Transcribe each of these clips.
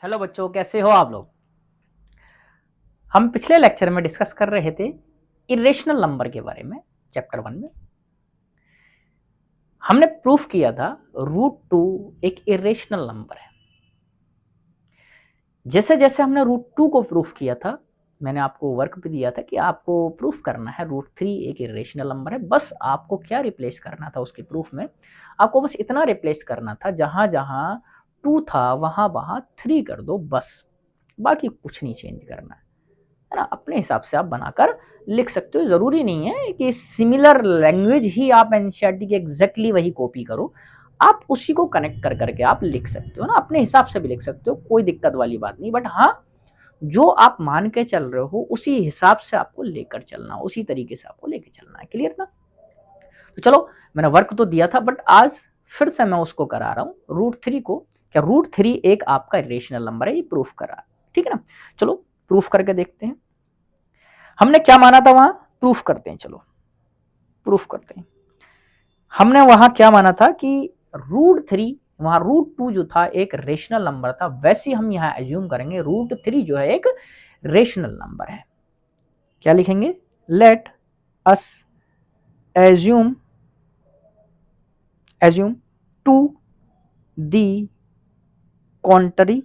Hello बच्चों, कैसे हो आप लोग। हम पिछले लेक्चर में डिस्कस कर रहे थे इरेशनल नंबर के बारे में। चैप्टर 1 में हमने प्रूफ किया था √2 एक इरेशनल नंबर है। जैसे जैसे हमने √2 को प्रूफ किया था, मैंने आपको वर्क भी दिया था कि आपको प्रूफ करना है √3 एक इरेशनल नंबर है। बस आपको क्या रिप्लेस करना था उसके प्रूफ में, आपको बस इतना रिप्लेस करना था, जहां जहां 2 था वहां वहां 3 कर दो, बस बाकी कुछ नहीं चेंज करना है ना। अपने हिसाब से आप बनाकर लिख सकते हो। जरूरी नहीं है कि सिमिलर लैंग्वेज ही आप एनसीईआरटी की एग्जैक्टली वही कॉपी करो, आप उसी को कनेक्ट कर करके आप लिख सकते हो ना। अपने हिसाब से भी लिख सकते हो, कोई दिक्कत वाली बात नहीं। बट हाँ, जो आप मान के चल रहे हो उसी हिसाब से आपको लेकर चलना, उसी तरीके से आपको लेकर चलना है। क्लियर ना। तो चलो, मैंने वर्क तो दिया था बट आज फिर से मैं उसको करा रहा हूं। √3 को, क्या √3 एक आपका रेशनल नंबर है, ये प्रूफ करा। ठीक है ना। चलो प्रूफ करके देखते हैं। हमने क्या माना था वहां, प्रूफ करते हैं। चलो प्रूफ करते हैं। हमने वहां क्या माना था कि √3, वहां √2 जो था एक रेशनल नंबर था, वैसे हम यहां एज्यूम करेंगे √3 जो है एक रेशनल नंबर है। क्या लिखेंगे, let us assume to the contrary.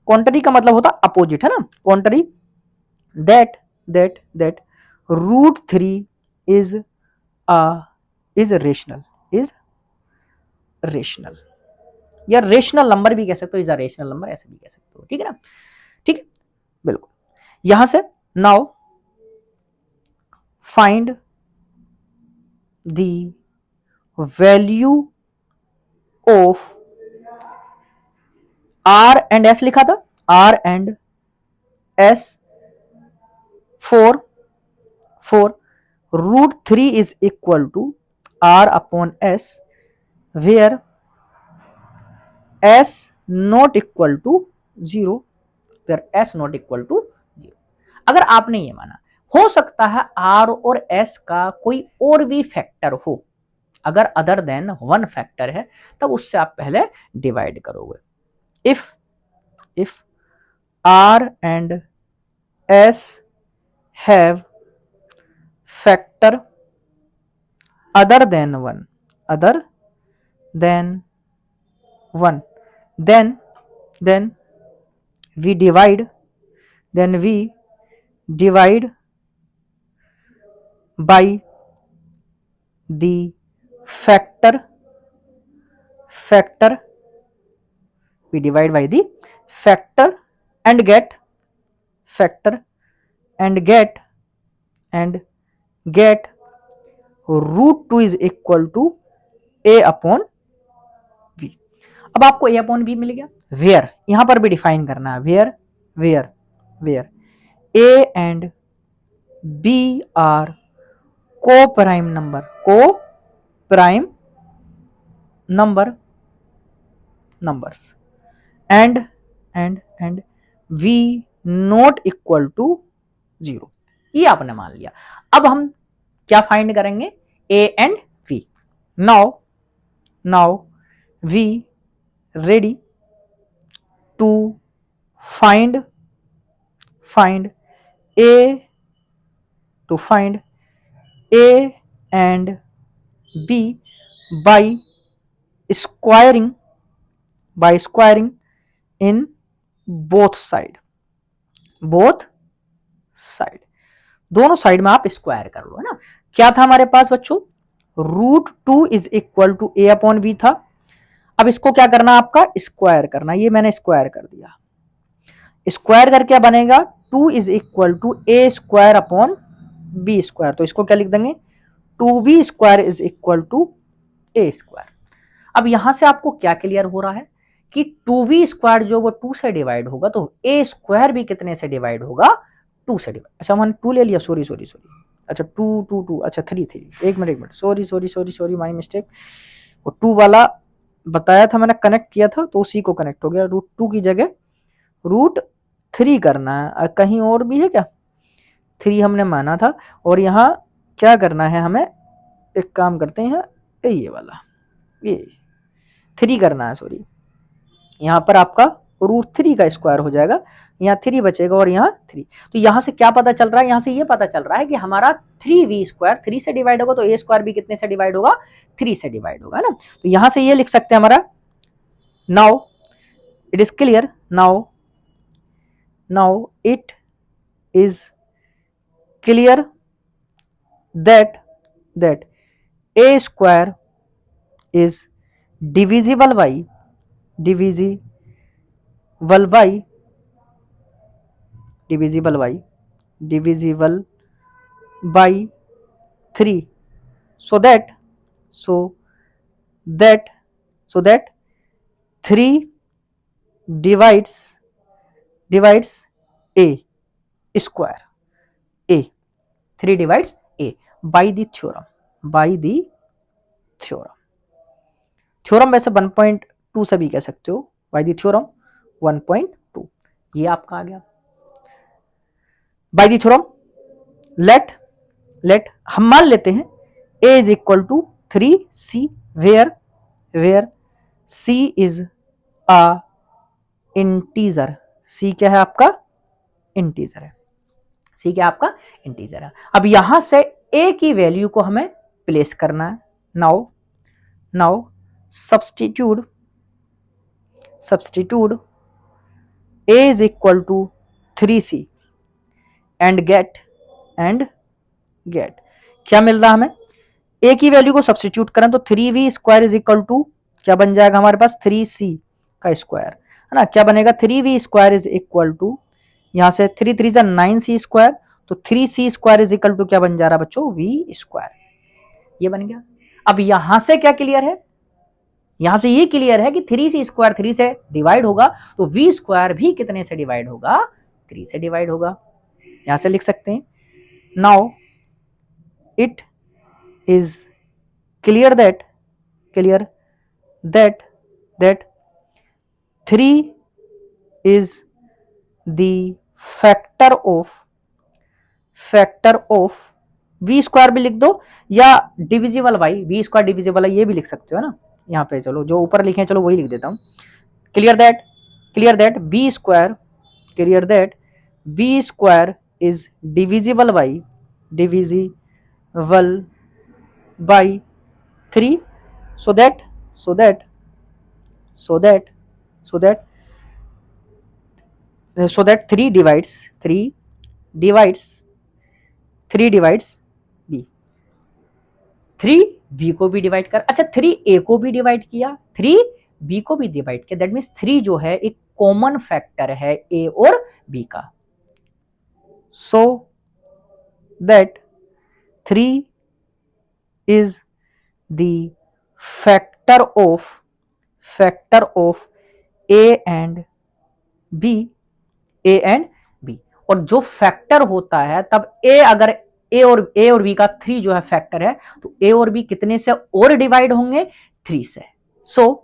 Contrary का मतलब होता अपोजिट, है ना। Contrary that √3 is is rational, या रेशनल नंबर भी कह सकते हो, इज अ रेशनल नंबर ऐसे भी कह सकते हो। ठीक है ना। ठीक है, बिल्कुल। यहां से now find the value of R and S, लिखा था R and S for √3 is equal to R upon S, where S not equal to 0, where S not equal to 0। अगर आपने ये माना, हो सकता है आर और एस का कोई और भी फैक्टर हो, अगर अदर देन 1 फैक्टर है तब उससे आप पहले डिवाइड करोगे। If R and S have factor other than 1, then we divide by the factor we divide by the factor and get √2 is equal to a upon v। अब आपको a upon v मिल गया। Where यहां पर भी define करना है, where a and b are co prime numbers and v not equal to 0। ये आपने मान लिया। अब हम क्या फाइंड करेंगे, a and v। Now we ready to find a and b by squaring in both side, दोनों साइड में आप स्क्वायर कर लो, है ना। क्या था हमारे पास बच्चों, √2 is equal to a upon b था। अब इसको क्या करना, आपका स्क्वायर करना। ये मैंने स्क्वायर कर दिया। स्क्वायर करके क्या बनेगा, 2 is equal to a square upon b square. तो इसको क्या लिख देंगे, 2b square is equal to a square. अब यहां से आपको क्या क्लियर हो रहा है कि 2v स्क्वायर जो वो 2 से डिवाइड होगा, तो a स्क्वायर भी कितने से डिवाइड होगा, 2 से डिवाइड। अच्छा मैंने 2 ले लिया, सॉरी अच्छा 2 अच्छा 3 एक मिनट सॉरी माई मिस्टेक। वो 2 वाला बताया था मैंने, कनेक्ट किया था तो उसी को कनेक्ट हो गया। √2 की जगह √3 करना है। कहीं और भी है क्या, 3 हमने माना था। और यहाँ क्या करना है हमें, एक काम करते हैं, ये वाला ये 3 करना है, सॉरी। यहाँ पर आपका √3 का स्क्वायर हो जाएगा, यहाँ 3 बचेगा और यहाँ 3। तो यहाँ से क्या पता चल रहा है, यहाँ से ये पता चल रहा है कि हमारा 3v² 3 से डिवाइड होगा, तो a² भी कितने से डिवाइड होगा, 3 से डिवाइड होगा ना। तो यहाँ से ये लिख सकते हैं हमारा, now it is clear, now it is clear that a² is divisible by 3, so that 3 divides a square, a 3 divides a by the theorem वैसे 1.2 से भी कह सकते हो, by the थ्योरम 1.2, ये आपका आ गया। by the थ्योरम लेट हम मान लेते हैं a is equal to 3c, where c is a integer, c क्या है आपका, इंटीजर है, c क्या आपका इंटीजर है। अब यहां से a की वैल्यू को हमें प्लेस करना है। Now substitute a is equal to 3c and get क्या मिल रहा हमें, a की वैल्यू को सब्सटीट्यूट करें तो 3v² इज इक्वल टू क्या बन जाएगा हमारे पास, 3c का स्क्वायर है ना, क्या बनेगा, 3v² इज इक्वल टू, यहां से 3 3 जा 9c², तो 3c² इज इक्वल टू क्या बन जा रहा है बच्चों, v², ये बन गया। अब यहां से क्या क्लियर है, यहां से ये क्लियर है कि 3c² 3 से डिवाइड होगा, तो v² भी कितने से डिवाइड होगा, 3 से डिवाइड होगा। यहां से लिख सकते हैं, now it is clear that 3 is the factor of v² भी लिख दो, या डिविजिबल बाई v² डिविजिबल है, ये भी लिख सकते हो ना। यहाँ पे चलो जो ऊपर लिखे चलो वही लिख देता हूँ, clear that v² is divisible by 3, so that 3 divides b, 3 b को भी डिवाइड कर, अच्छा 3 a को भी डिवाइड किया, 3 b को भी डिवाइड किया, दैट मीन्स 3 जो है एक कॉमन फैक्टर है a और b का, so that 3 is the factor of a and b, और जो फैक्टर होता है तब a, अगर a और b का 3 जो है फैक्टर है, तो a और b कितने से और डिवाइड होंगे, 3 से। so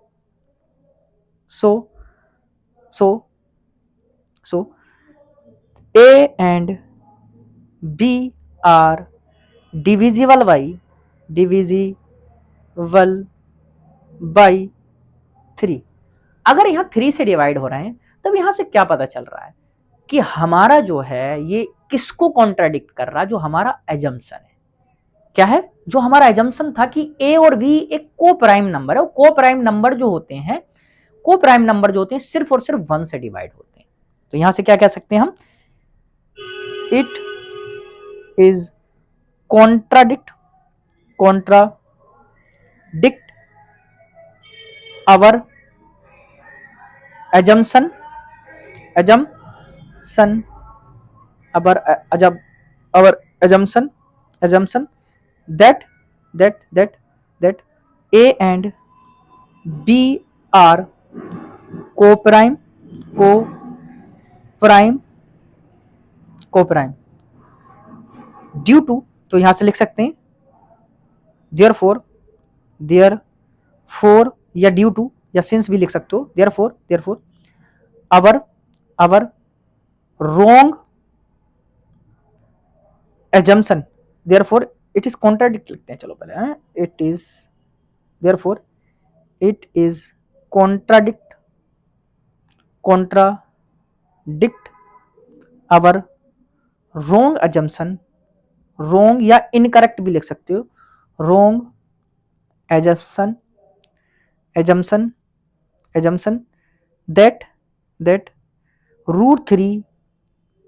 a and b are divisible by 3। अगर यहां 3 से डिवाइड हो रहे हैं, तब यहां से क्या पता चल रहा है कि हमारा जो है ये किसको कॉन्ट्राडिक्ट कर रहा है, जो हमारा एजम्पशन है, क्या है, जो हमारा एजम्पशन था कि a और b एक को प्राइम नंबर है, को प्राइम नंबर जो होते हैं सिर्फ और सिर्फ 1 से डिवाइड होते हैं। तो यहां से क्या कह सकते हैं हम, it is contradict our assumption that a and b are co-prime due to, तो यहां से लिख सकते हैं therefore या ड्यू टू या सिंस भी लिख सकते हो, therefore our wrong assumption, therefore it is contradict लिखते हैं, चलो पहले it is contradict contradict our wrong assumption, wrong या इनकरेक्ट भी लिख सकते हो, wrong assumption, assumption, assumption that root three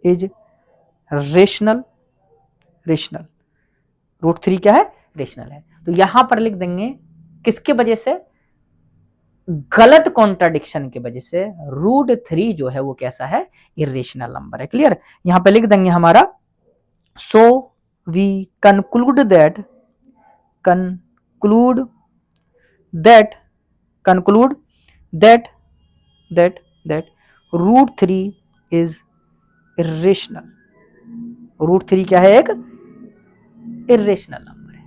is rational, rational, root three क्या है, रेशनल है। तो यहां पर लिख देंगे किसके वजह से, गलत कॉन्ट्राडिक्शन की वजह से रूट थ्री जो है वो कैसा है, इरेशनल नंबर है। क्लियर, यहां पे लिख देंगे हमारा, so we conclude that, conclude that, conclude that that that root three is irrational, root three क्या है, एक इरेशनल नंबर है।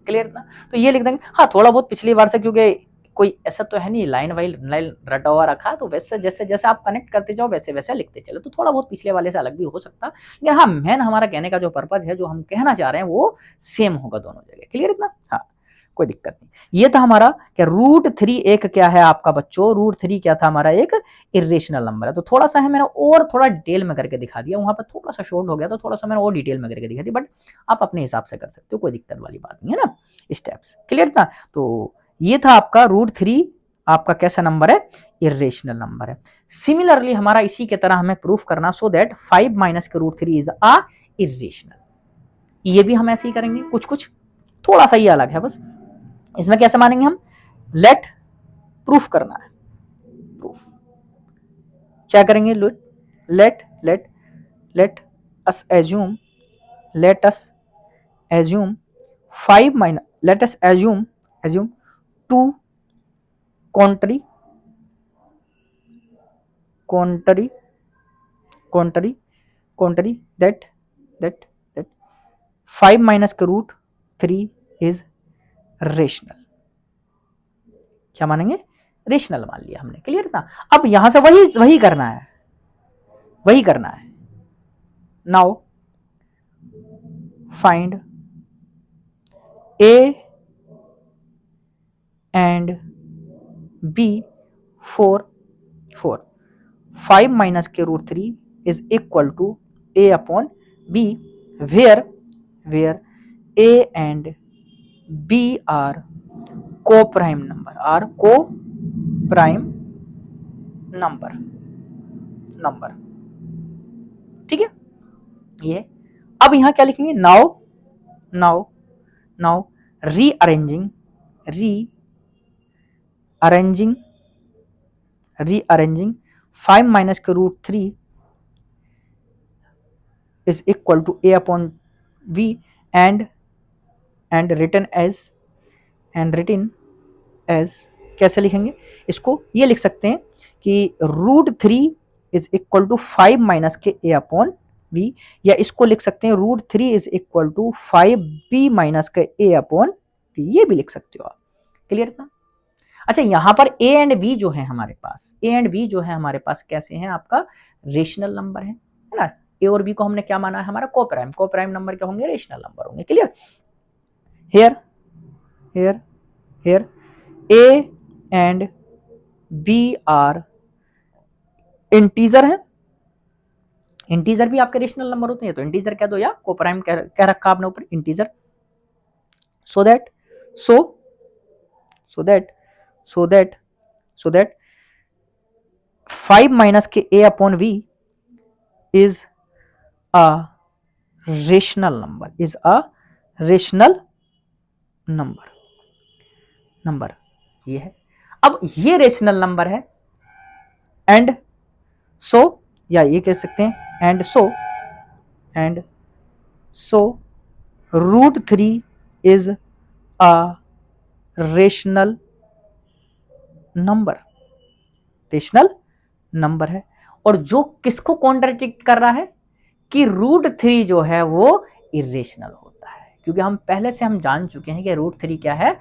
क्लियर ना, तो ये लिख देंगे। हाँ, थोड़ा बहुत पिछली बार से, क्योंकि कोई ऐसा तो है नहीं लाइन वाइज लाइन रटा हुआ रखा, तो वैसे जैसे जैसे आप कनेक्ट करते जाओ वैसे वैसे लिखते चलो, तो थोड़ा बहुत पिछले वाले से अलग भी हो सकता, लेकिन हाँ, मेन हमारा कहने का जो पर्पज है, जो हम कहना चाह रहे हैं, वो सेम होगा दोनों जगह। क्लियर इतना, हाँ, कोई दिक्कत नहीं। ये था हमारा क्या, रूट थ्री एक क्या है आपका बच्चों, रूट थ्री क्या था हमारा, एक इरेशनल नंबर है। तो थोड़ा सा है मैंने और थोड़ा डिटेल में करके दिखा दिया, वहां पर थोड़ा सा शॉर्ट हो गया, तो थोड़ा सा मैंने और डिटेल में करके दिखा दिया, बट आप अपने हिसाब से कर सकते हो, कोई दिक्कत वाली बात नहीं है ना, स्टेप्स। क्लियर था, तो ये था आपका रूट थ्री आपका कैसा नंबर है, इरेशनल नंबर है। सिमिलरली हमारा इसी के तरह हमें प्रूफ करना, सो दैट 5 माइनस के root three is a irrational, ये भी हम ऐसे ही करेंगे, कुछ कुछ थोड़ा सा ये अलग है बस। इसमें कैसे मानेंगे हम, लेट प्रूफ करना है, प्रूफ क्या करेंगे, let let let us assume, let us assume 5 minus, let us assume, assume to contrary, contrary, contrary, contrary that that that 5 minus के रूट थ्री इज रेशनल, क्या मानेंगे, रेशनल मान लिया हमने। क्लियर था, अब यहां से वही वही करना है, वही करना है। Now find a and b for 5 minus के root three is equal to a upon b, where where a and B are co prime number, are co prime number, number, ठीक है। ये अब यहां क्या लिखेंगे, now now now rearranging, rearranging, rearranging 5 minus के root three is equal to a upon v and written as, and written as, कैसे लिखेंगे इसको, ये लिख सकते हैं कि root three is equal to 5 minus के ए अपॉन बी, या इसको लिख सकते हैं root three is equal to 5 B minus के ए अपॉन बी, ये भी लिख सकते हो आप। क्लियर था। अच्छा, यहां पर ए एंड बी जो है हमारे पास, ए एंड बी जो है हमारे पास कैसे हैं, आपका रेशनल नंबर है ना। ए और बी को हमने क्या माना है, हमारा को प्राइम नंबर क्या होंगे, रेशनल नंबर होंगे। Clear, here here here A and B are integer है, इंटीजर भी आपके रेशनल नंबर होते हैं, तो इंटीजर कह दो या को प्राइम कह रखा आपने ऊपर, integer. So that so so that so that so that 5 minus के ए upon v is a rational number, is a rational number, number ये है। अब ये रेशनल नंबर है, एंड सो, या ये कह सकते हैं and so root three is a rational number, rational number है। और जो किसको कॉन्ट्रडिक्ट कर रहा है, कि रूट थ्री जो है वो इरेशनल होता है, क्योंकि हम पहले से हम जान चुके हैं कि रूट थ्री क्या है,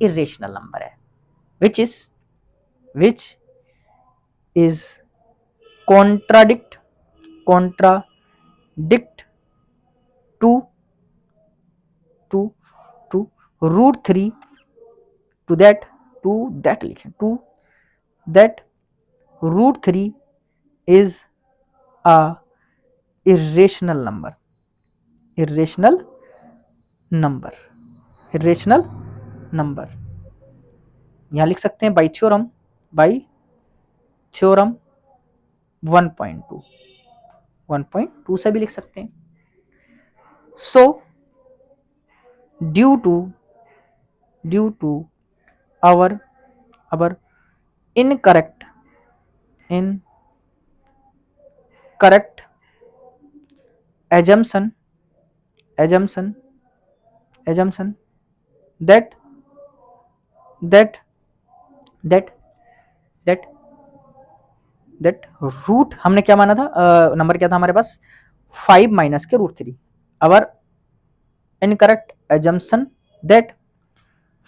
इरेशनल नंबर है, which is contradict to to to root three, to that लिखें, to that root three is a irrational number, irrational number, irrational number. यहां लिख सकते हैं बाई थ्योरम, बाई थ्योरम 1.2, 1.2 से भी लिख सकते हैं। So due to our incorrect assumption that that that that that root, हमने क्या माना था, नंबर क्या था हमारे पास 5 माइनस के root 3। Our incorrect assumption that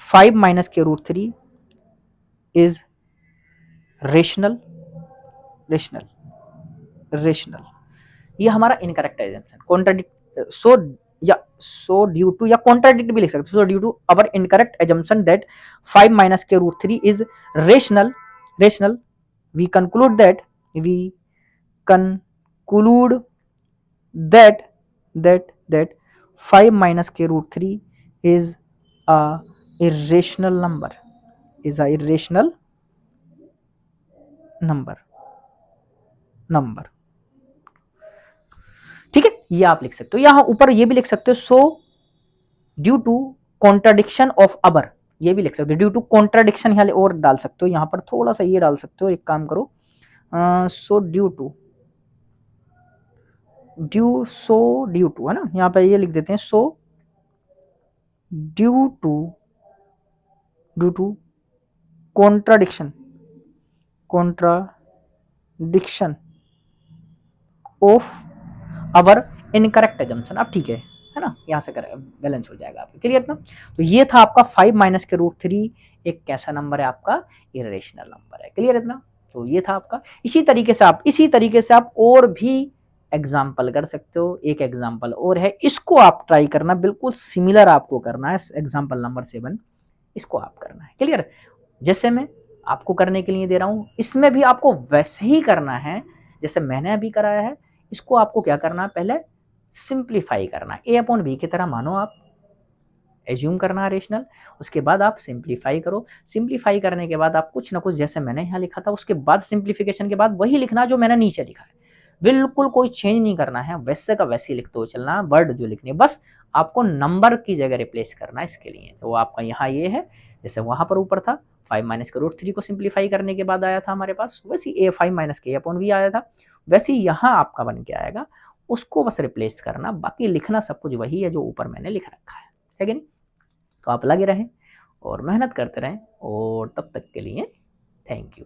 5 minus के रूट 3 इज रेशनल, रेशनल, ये हमारा incorrect assumption. Contradict, so due to या कॉन्ट्राडिक्ट भी लिख सकते, so due to our incorrect assumption that 5 minus के root 3 is rational, we conclude that 5 minus k root 3 is a irrational number, is a irrational number। ठीक है, ये आप लिख सकते हो। यहां ऊपर ये भी लिख सकते हो, so due to contradiction of our, ये भी लिख सकते हो। ड्यू टू कॉन्ट्राडिक्शन यहां और डाल सकते हो, यहां पर थोड़ा सा ये डाल सकते हो। एक काम करो, सो ड्यू टू है ना, यहां पे ये लिख देते हैं, so due to contradiction of our incorrect assumption. अब ठीक है ना, यहां से बैलेंस हो जाएगा आपका, क्लियर ना। तो ये था आपका 5 माइनस के रूट 3 एक कैसा नंबर है, आपका इरेशनल नंबर है, क्लियर है ना। तो ये था आपका। इसी तरीके से आप और भी एग्जाम्पल कर सकते हो। एक एग्जाम्पल और है, इसको आप ट्राई करना, बिल्कुल सिमिलर आपको करना है। एग्जाम्पल नंबर 7 इसको आप करना है, क्लियर। जैसे मैं आपको करने के लिए दे रहा हूं, इसमें भी आपको वैसे ही करना है जैसे मैंने अभी कराया है। इसको आपको क्या करना है, पहले सिंप्लीफाई करना है। a/b की तरह मानो आप, एज्यूम करना है रेशनल, उसके बाद आप सिंप्लीफाई करो। सिंप्लीफाई करने के बाद आप कुछ ना कुछ जैसे मैंने यहाँ लिखा था, उसके बाद सिंप्लीफिकेशन के बाद वही लिखना जो मैंने नीचे लिखा है, बिल्कुल कोई चेंज नहीं करना है, वैसे का वैसे लिखते हो चलना है। वर्ड जो लिखने, बस आपको नंबर की जगह रिप्लेस करना है इसके लिए। तो आपका यहाँ ये है, जैसे वहां पर ऊपर था 5 माइनस के रूट 3 को सिंप्लीफाई करने के बाद आया था हमारे पास, वैसे ए 5 माइनस के अपॉन वी आया था, वैसे ही यहाँ आपका बन के आएगा। उसको बस रिप्लेस करना, बाकी लिखना सब कुछ वही है जो ऊपर मैंने लिख रखा है कि नहीं। तो आप लगे रहें और मेहनत करते रहें, और तब तक के लिए थैंक यू।